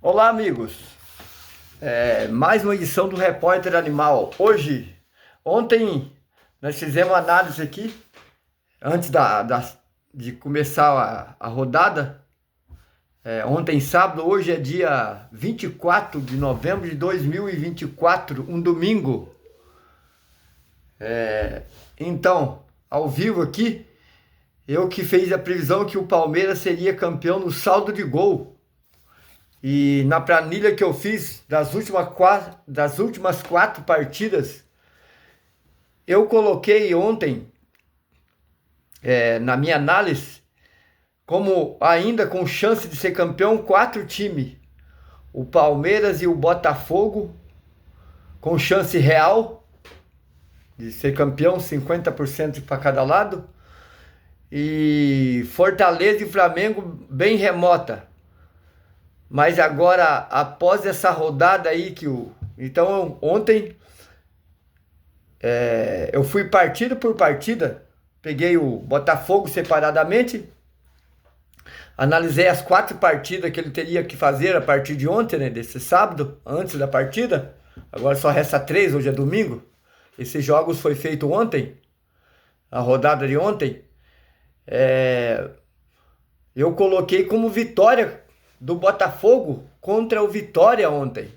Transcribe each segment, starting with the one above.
Olá, amigos. Mais uma edição do Repórter Animal. Ontem, nós fizemos análise aqui, antes de começar a rodada. Ontem, sábado, hoje é dia 24 de novembro de 2024, um domingo. Então, ao vivo aqui, eu que fiz a previsão que o Palmeiras seria campeão no saldo de gol. E na planilha que eu fiz das últimas quatro partidas, eu coloquei ontem, na minha análise, como ainda com chance de ser campeão, quatro times. O Palmeiras e o Botafogo, com chance real de ser campeão, 50% para cada lado. E Fortaleza e Flamengo bem remota. Mas agora, após essa rodada aí Então, ontem eu fui partida por partida, peguei o Botafogo separadamente, analisei as quatro partidas que ele teria que fazer a partir de ontem, né, desse sábado, antes da partida. Agora só resta três, hoje é domingo. Esses jogos foi feito ontem, a rodada de ontem. Eu coloquei como vitória do Botafogo contra o Vitória ontem.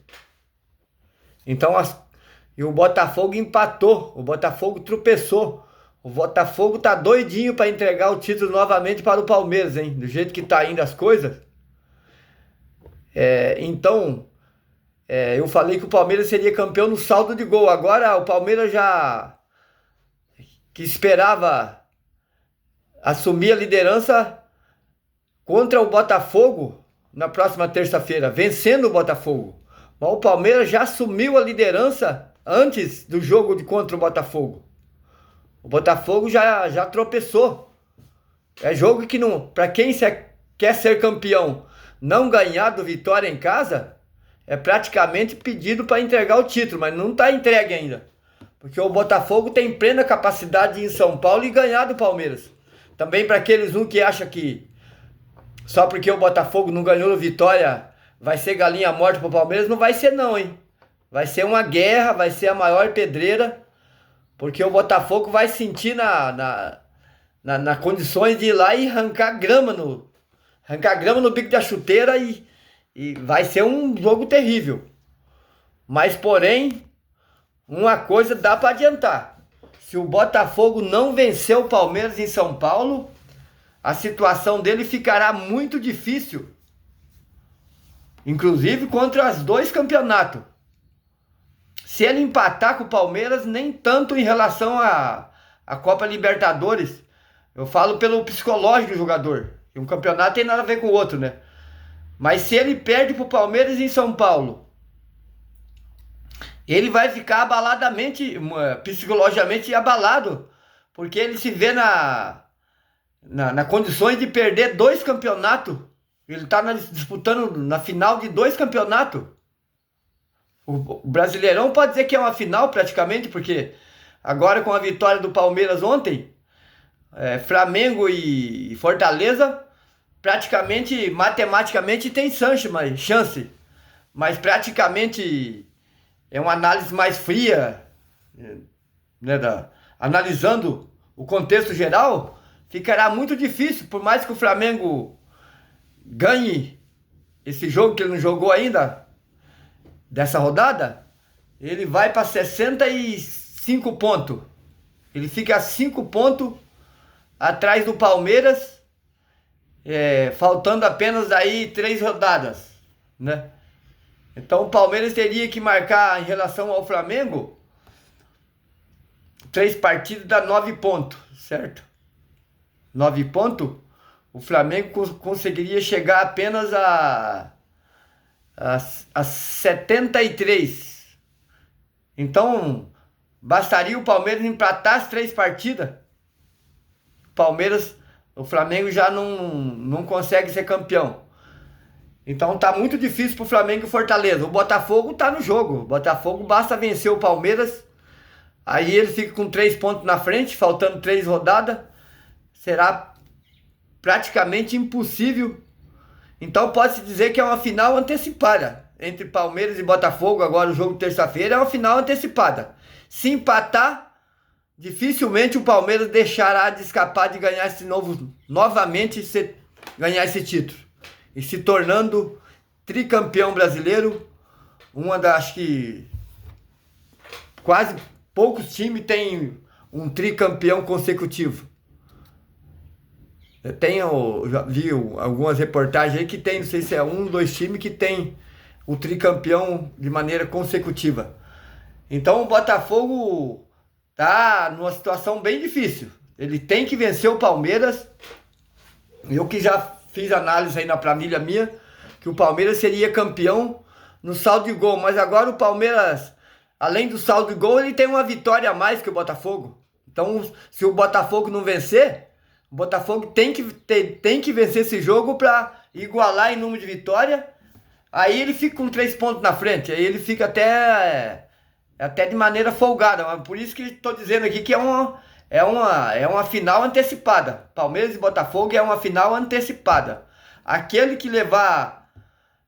Então, e o Botafogo empatou, o Botafogo tropeçou. O Botafogo tá doidinho para entregar o título novamente para o Palmeiras, hein? Do jeito que tá indo as coisas. Então, eu falei que o Palmeiras seria campeão no saldo de gol. Agora o Palmeiras já que esperava assumir a liderança contra o Botafogo na próxima terça-feira, vencendo o Botafogo. Mas o Palmeiras já assumiu a liderança antes do jogo contra o Botafogo. O Botafogo já tropeçou. É jogo que não, para quem quer ser campeão, não ganhar do Vitória em casa, é praticamente pedido para entregar o título, mas não está entregue ainda. Porque o Botafogo tem plena capacidade de ir em São Paulo e ganhar do Palmeiras. Também para aqueles que acham que só porque o Botafogo não ganhou no Vitória vai ser galinha morta pro Palmeiras, não vai ser não, hein? Vai ser uma guerra, vai ser a maior pedreira, porque o Botafogo vai sentir na condições de ir lá e arrancar grama no bico da chuteira e vai ser um jogo terrível. Mas, porém, uma coisa dá para adiantar. Se o Botafogo não vencer o Palmeiras em São Paulo, a situação dele ficará muito difícil, inclusive contra os dois campeonatos. Se ele empatar com o Palmeiras, nem tanto em relação à Copa Libertadores. Eu falo pelo psicológico do jogador. E um campeonato tem nada a ver com o outro, né? Mas se ele perde para o Palmeiras em São Paulo, ele vai ficar psicologicamente abalado, porque ele se vê na condições de perder dois campeonatos. Ele está disputando na final de dois campeonatos. O Brasileirão pode dizer que é uma final praticamente, porque agora com a vitória do Palmeiras ontem, Flamengo e Fortaleza praticamente, matematicamente tem chance, mas praticamente é uma análise mais fria, né, analisando o contexto geral. Ficará muito difícil, por mais que o Flamengo ganhe esse jogo que ele não jogou ainda, dessa rodada, ele vai para 65 pontos. Ele fica a 5 pontos atrás do Palmeiras, faltando apenas aí 3 rodadas, né? Então o Palmeiras teria que marcar em relação ao Flamengo 3 partidas dá 9 pontos, certo? 9 pontos, o Flamengo conseguiria chegar apenas a 73. Então, bastaria o Palmeiras empatar as 3 partidas. O Flamengo já não consegue ser campeão. Então tá muito difícil pro Flamengo e Fortaleza. O Botafogo tá no jogo. O Botafogo basta vencer o Palmeiras. Aí ele fica com 3 pontos na frente, faltando 3 rodadas. Será praticamente impossível Então pode-se dizer que é uma final antecipada entre Palmeiras e Botafogo. Agora o jogo de terça-feira é uma final antecipada. Se empatar, dificilmente o Palmeiras deixará de escapar de ganhar novamente ganhar esse título. E se tornando tricampeão brasileiro, acho que quase poucos times têm um tricampeão consecutivo. Já vi algumas reportagens aí que tem, não sei se é 2 times que tem o tricampeão de maneira consecutiva. Então o Botafogo tá numa situação bem difícil. Ele tem que vencer o Palmeiras. Eu que já fiz análise aí na planilha minha, que o Palmeiras seria campeão no saldo de gol. Mas agora o Palmeiras, além do saldo de gol, ele tem uma vitória a mais que o Botafogo. Então, se o Botafogo não vencer, o Botafogo tem que vencer esse jogo para igualar em número de vitória. Aí ele fica com 3 pontos na frente. Aí ele fica até de maneira folgada. Mas por isso que estou dizendo aqui que é uma final antecipada. Palmeiras e Botafogo é uma final antecipada. Aquele que levar,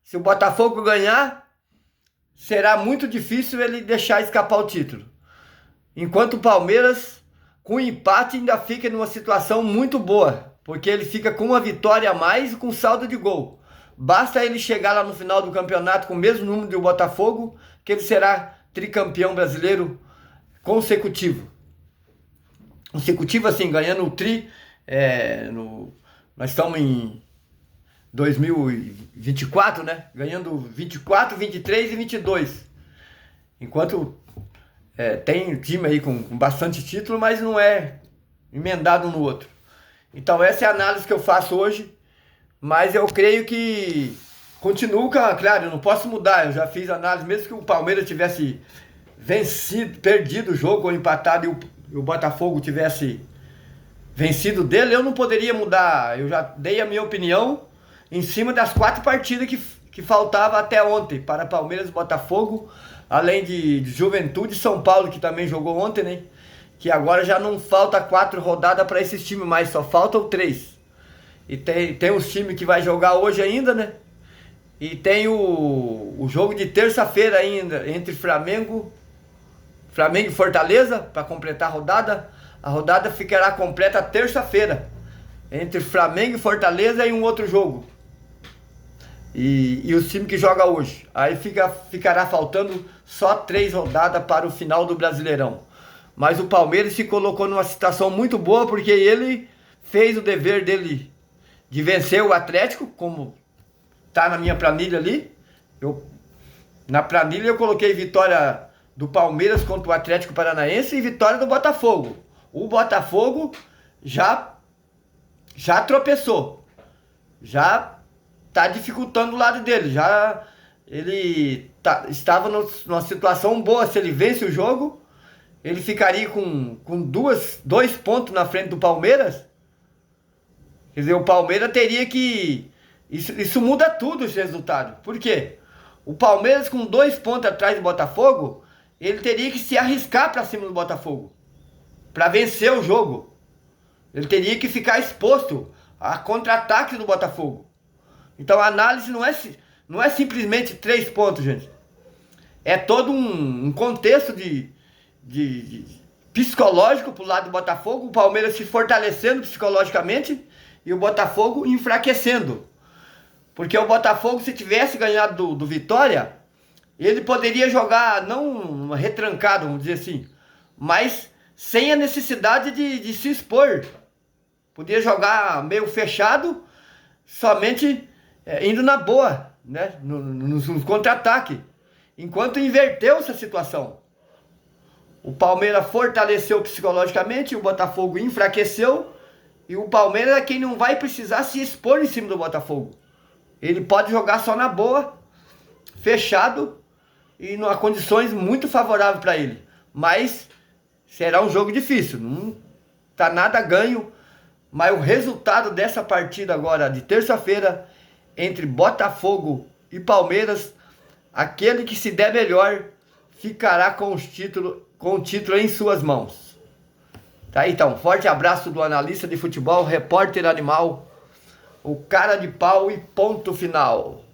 se o Botafogo ganhar, será muito difícil ele deixar escapar o título. Enquanto o Palmeiras, com empate, ainda fica numa situação muito boa, porque ele fica com uma vitória a mais e com saldo de gol. Basta ele chegar lá no final do campeonato com o mesmo número do Botafogo, que ele será tricampeão brasileiro consecutivo. Consecutivo assim, ganhando o tri. Nós estamos em 2024, né? Ganhando 24, 23 e 22. Enquanto tem time aí com bastante título, mas não é emendado um no outro. Então essa é a análise que eu faço hoje. Mas eu creio que continuo, claro, eu não posso mudar. Eu já fiz análise, mesmo que o Palmeiras tivesse perdido o jogo ou empatado e o Botafogo tivesse vencido dele, eu não poderia mudar. Eu já dei a minha opinião em cima das 4 partidas que faltava até ontem para Palmeiras e Botafogo, além de Juventude e São Paulo, que também jogou ontem, né? Que agora já não falta 4 rodadas para esses times mais, só faltam 3. E tem os times que vai jogar hoje ainda, né? E tem o jogo de terça-feira ainda, entre Flamengo e Fortaleza, para completar a rodada. A rodada ficará completa terça-feira, entre Flamengo e Fortaleza e um outro jogo. E os times que jogam hoje. Aí ficará faltando só 3 rodadas para o final do Brasileirão. Mas o Palmeiras se colocou numa situação muito boa, porque ele fez o dever dele de vencer o Atlético, como tá na minha planilha ali. Na planilha eu coloquei vitória do Palmeiras contra o Atlético Paranaense e vitória do Botafogo. O Botafogo já tropeçou, já tá dificultando o lado dele, ele estava numa situação boa. Se ele vence o jogo, ele ficaria com 2 pontos na frente do Palmeiras. Quer dizer, o Palmeiras teria que... Isso muda tudo esse resultado. Por quê? O Palmeiras com 2 pontos atrás do Botafogo, ele teria que se arriscar para cima do Botafogo para vencer o jogo. Ele teria que ficar exposto a contra-ataques do Botafogo. Então a análise não é simplesmente 3 pontos, gente. É todo um contexto de psicológico pro lado do Botafogo. O Palmeiras se fortalecendo psicologicamente e o Botafogo enfraquecendo. Porque o Botafogo, se tivesse ganhado do Vitória, ele poderia jogar, não retrancado, vamos dizer assim, mas sem a necessidade de se expor. Podia jogar meio fechado, somente indo na boa, né? No contra-ataque. Enquanto inverteu essa situação. O Palmeiras fortaleceu psicologicamente, o Botafogo enfraqueceu. E o Palmeiras é quem não vai precisar se expor em cima do Botafogo. Ele pode jogar só na boa, fechado e em condições muito favoráveis para ele. Mas será um jogo difícil, não tá nada ganho. Mas o resultado dessa partida agora de terça-feira entre Botafogo e Palmeiras, aquele que se der melhor ficará com o título em suas mãos. Tá aí, então, forte abraço do analista de futebol, repórter animal o cara de pau e ponto final.